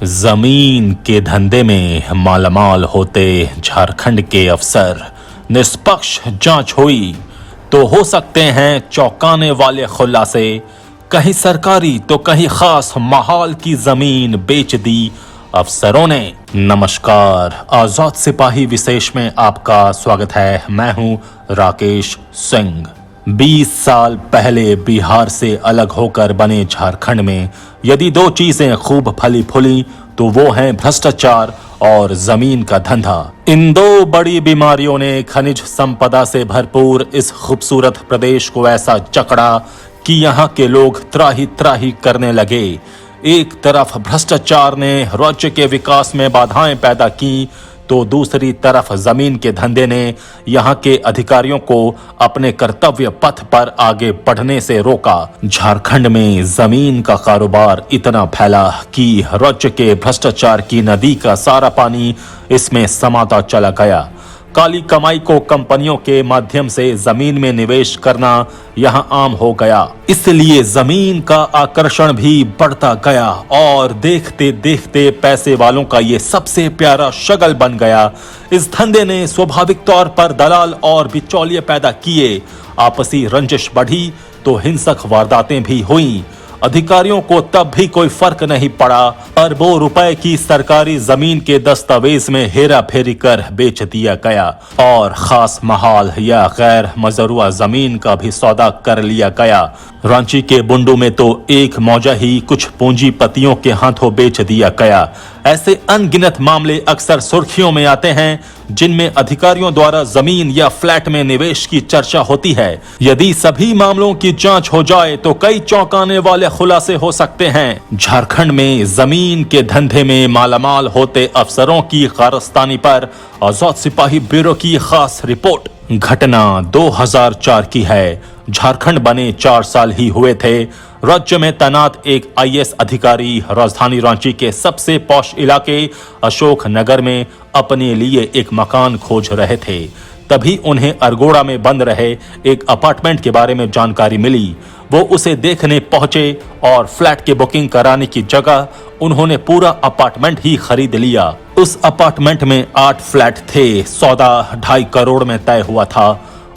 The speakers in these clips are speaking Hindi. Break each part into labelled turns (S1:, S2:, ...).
S1: जमीन के धंधे में मालामाल होते झारखंड के अफसर। निष्पक्ष जांच हुई तो हो सकते हैं चौंकाने वाले खुलासे। कहीं सरकारी तो कहीं खास महाल की जमीन बेच दी अफसरों ने। नमस्कार, आजाद सिपाही विशेष में आपका स्वागत है। मैं हूं राकेश सिंह। 20 साल पहले बिहार से अलग होकर बने झारखंड में यदि दो चीजें खूब फली फूली तो वो हैं भ्रष्टाचार और जमीन का धंधा। इन दो बड़ी बीमारियों ने खनिज संपदा से भरपूर इस खूबसूरत प्रदेश को ऐसा जकड़ा कि यहाँ के लोग त्राही त्राही करने लगे। एक तरफ भ्रष्टाचार ने राज्य के विकास में बाधाएं पैदा की तो दूसरी तरफ जमीन के धंधे ने यहाँ के अधिकारियों को अपने कर्तव्य पथ पर आगे बढ़ने से रोका। झारखंड में जमीन का कारोबार इतना फैला कि राज्य के भ्रष्टाचार की नदी का सारा पानी इसमें समाता चला गया। काली कमाई को कंपनियों के माध्यम से जमीन में निवेश करना यहाँ आम हो गया। इसलिए जमीन का आकर्षण भी बढ़ता गया और देखते देखते पैसे वालों का ये सबसे प्यारा शगल बन गया। इस धंधे ने स्वाभाविक तौर पर दलाल और बिचौलिए पैदा किए। आपसी रंजिश बढ़ी तो हिंसक वारदातें भी हुईं। अधिकारियों को तब भी कोई फर्क नहीं पड़ा। अरबों रुपए की सरकारी जमीन के दस्तावेज में हेरा फेरी कर बेच दिया गया और खास महाल या गैर मजरूआ जमीन का भी सौदा कर लिया गया। रांची के बुंडू में तो एक मौजा ही कुछ पूंजीपतियों के हाथों बेच दिया गया। ऐसे अनगिनत मामले अक्सर सुर्खियों में आते हैं जिनमें अधिकारियों द्वारा जमीन या फ्लैट में निवेश की चर्चा होती है। यदि सभी मामलों की जांच हो जाए तो कई चौंकाने वाले खुलासे हो सकते हैं। झारखंड में जमीन के धंधे में मालामाल होते अफसरों की कारस्तानी पर आजाद सिपाही ब्यूरो की खास रिपोर्ट। घटना 2004 की है। झारखंड बने 4 साल ही हुए थे। राज्य में तैनात एक आईएएस अधिकारी राजधानी रांची के सबसे पॉश इलाके अशोक नगर में अपने लिए एक मकान खोज रहे थे। तभी उन्हें अरगोड़ा में बंद रहे एक अपार्टमेंट के बारे में जानकारी मिली। वो उसे देखने पहुंचे और फ्लैट की बुकिंग कराने की जगह उन्होंने पूरा अपार्टमेंट ही खरीद लिया। उस अपार्टमेंट में 8 फ्लैट थे। सौदा 2.5 करोड़ में तय हुआ था।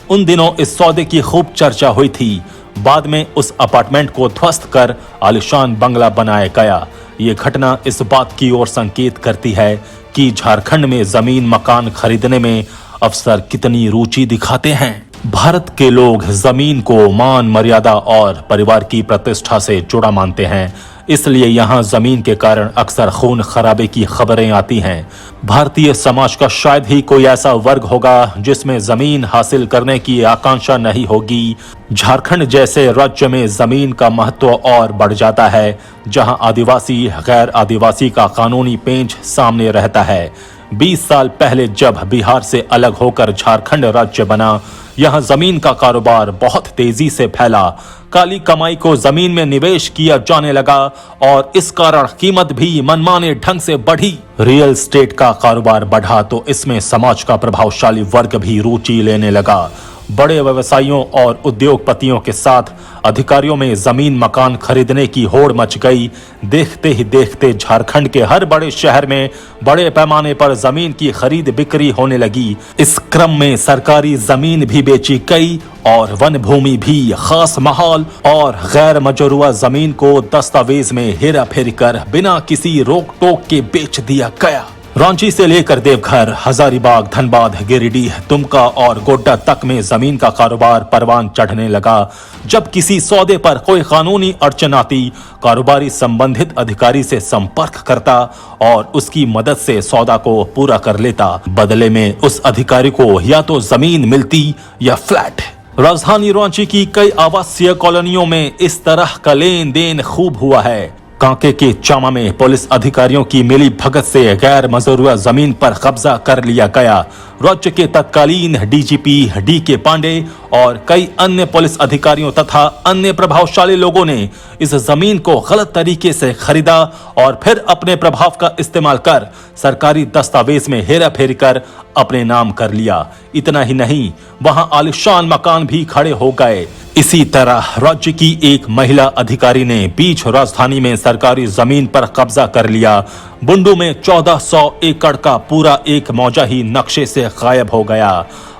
S1: उन दिनों इस सौदे की खूब चर्चा हुई थी। बाद में उस अपार्टमेंट को ध्वस्त कर आलिशान बंगला बनाया गया। ये घटना इस बात की ओर संकेत करती है कि झारखंड में जमीन मकान खरीदने में अफसर कितनी रुचि दिखाते हैं। भारत के लोग जमीन को मान मर्यादा और परिवार की प्रतिष्ठा से जुड़ा मानते हैं। इसलिए यहाँ जमीन के कारण अक्सर खून खराबे की खबरें आती हैं। भारतीय समाज का शायद ही कोई ऐसा वर्ग होगा जिसमें जमीन हासिल करने की आकांक्षा नहीं होगी। झारखंड जैसे राज्य में जमीन का महत्व और बढ़ जाता है, जहाँ आदिवासी गैर आदिवासी का कानूनी पेंच सामने रहता है। 20 साल पहले जब बिहार से अलग होकर झारखंड राज्य बना, यहाँ जमीन का कारोबार बहुत तेजी से फैला। काली कमाई को जमीन में निवेश किया जाने लगा और इस कारण कीमत भी मनमाने ढंग से बढ़ी। रियल एस्टेट का कारोबार बढ़ा तो इसमें समाज का प्रभावशाली वर्ग भी रुचि लेने लगा। बड़े व्यवसायियों और उद्योगपतियों के साथ अधिकारियों में जमीन मकान खरीदने की होड़ मच गई। देखते ही देखते झारखंड के हर बड़े शहर में बड़े पैमाने पर जमीन की खरीद बिक्री होने लगी। इस क्रम में सरकारी जमीन भी बेची गई और वन भूमि भी। खास महाल और गैर मजरूआ जमीन को दस्तावेज में हेरा फेरी कर बिना किसी रोक टोक के बेच दिया गया। रांची से लेकर देवघर, हजारीबाग, धनबाद, गिरिडीह, दुमका और गोड्डा तक में जमीन का कारोबार परवान चढ़ने लगा। जब किसी सौदे पर कोई कानूनी अड़चन आती, कारोबारी संबंधित अधिकारी से संपर्क करता और उसकी मदद से सौदा को पूरा कर लेता। बदले में उस अधिकारी को या तो जमीन मिलती या फ्लैट। राजधानी रांची की कई आवासीय कॉलोनियों में इस तरह का लेन देन खूब हुआ है। कांके के चामा में पुलिस अधिकारियों की मिली भगत से गैर मजरूआ जमीन पर कब्जा कर लिया गया। राज्य के तत्कालीन डीजीपी डी.के. पांडे और कई अन्य पुलिस अधिकारियों तथा अन्य प्रभावशाली लोगों ने इस जमीन को गलत तरीके से खरीदा और फिर अपने प्रभाव का इस्तेमाल कर सरकारी दस्तावेज में हेरा फेरी कर अपने नाम कर लिया। इतना ही नहीं, वहां आलिशान मकान भी खड़े हो गए। इसी तरह राज्य की एक महिला अधिकारी ने बीच राजधानी में सरकारी जमीन पर कब्जा कर लिया। बुंडू में 1400 एकड़ का पूरा एक मौजा ही नक्शे से गायब हो गया।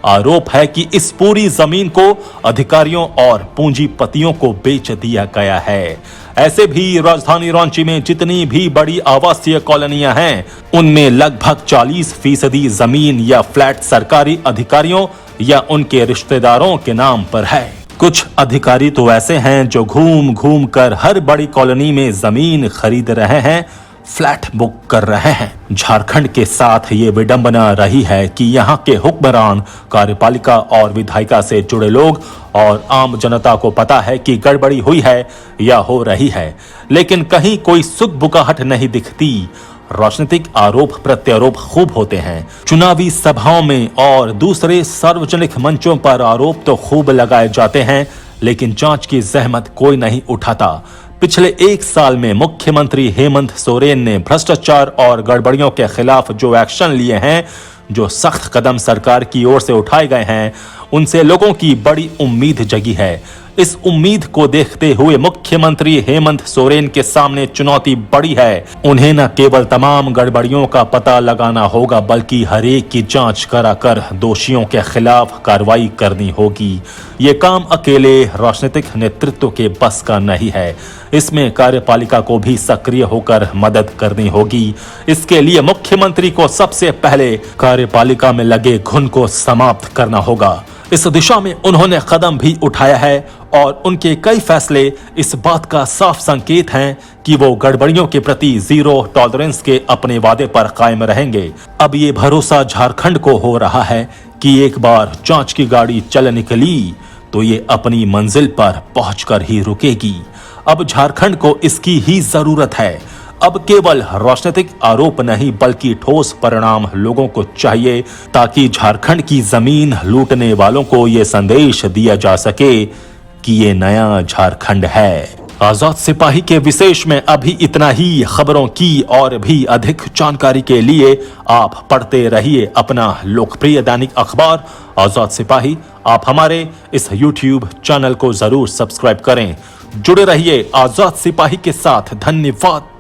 S1: आरोप है कि इस पूरी जमीन को अधिकारियों और पूंजीपतियों को बेच दिया गया है। ऐसे भी राजधानी रांची में जितनी भी बड़ी आवासीय कॉलोनियां हैं, उनमें लगभग 40% जमीन या फ्लैट सरकारी अधिकारियों या उनके रिश्तेदारों के नाम पर है। कुछ अधिकारी तो ऐसे हैं जो घूम घूम कर हर बड़ी कॉलोनी में जमीन खरीद रहे हैं, फ्लैट बुक कर रहे हैं। झारखंड के साथ ये विडंबना रही है कि यहाँ के हुक्मरान, कार्यपालिका और विधायिका से जुड़े लोग और आम जनता को पता है कि गड़बड़ी हुई है या हो रही है, लेकिन कहीं कोई सुख बुकाहट नहीं दिखती। राजनीतिक आरोप प्रत्यारोप खूब होते हैं। चुनावी सभाओं में और दूसरे सार्वजनिक मंचों पर आरोप तो खूब लगाए जाते हैं, लेकिन जांच की जहमत कोई नहीं उठाता। पिछले एक साल में मुख्यमंत्री हेमंत सोरेन ने भ्रष्टाचार और गड़बड़ियों के खिलाफ जो एक्शन लिए हैं, जो सख्त कदम सरकार की ओर से उठाए गए हैं, उनसे लोगों की बड़ी उम्मीद जगी है। इस उम्मीद को देखते हुए मुख्यमंत्री हेमंत सोरेन के सामने चुनौती बड़ी है। उन्हें न केवल तमाम गड़बड़ियों का पता लगाना होगा, बल्कि हर एक की जांच कराकर दोषियों के खिलाफ कार्रवाई करनी होगी। ये काम अकेले राजनीतिक नेतृत्व के बस का नहीं है। इसमें कार्यपालिका को भी सक्रिय होकर मदद करनी होगी। इसके लिए मुख्यमंत्री को सबसे पहले कार्यपालिका में लगे घुन को समाप्त करना होगा। इस दिशा में उन्होंने कदम भी उठाया है और उनके कई फैसले इस बात का साफ संकेत हैं कि वो गड़बड़ियों के प्रति जीरो टॉलरेंस के अपने वादे पर कायम रहेंगे। अब ये भरोसा झारखंड को हो रहा है कि एक बार जांच की गाड़ी चल निकली तो ये अपनी मंजिल पर पहुंचकर ही रुकेगी। अब झारखंड को इसकी ही जरूरत है। अब केवल राजनीतिक आरोप नहीं, बल्कि ठोस परिणाम लोगों को चाहिए, ताकि झारखंड की जमीन लूटने वालों को ये संदेश दिया जा सके कि ये नया झारखंड है। आजाद सिपाही के विशेष में अभी इतना ही। खबरों की और भी अधिक जानकारी के लिए आप पढ़ते रहिए अपना लोकप्रिय दैनिक अखबार आजाद सिपाही। आप हमारे इस YouTube चैनल को जरूर सब्सक्राइब करें। जुड़े रहिए आजाद सिपाही के साथ। धन्यवाद।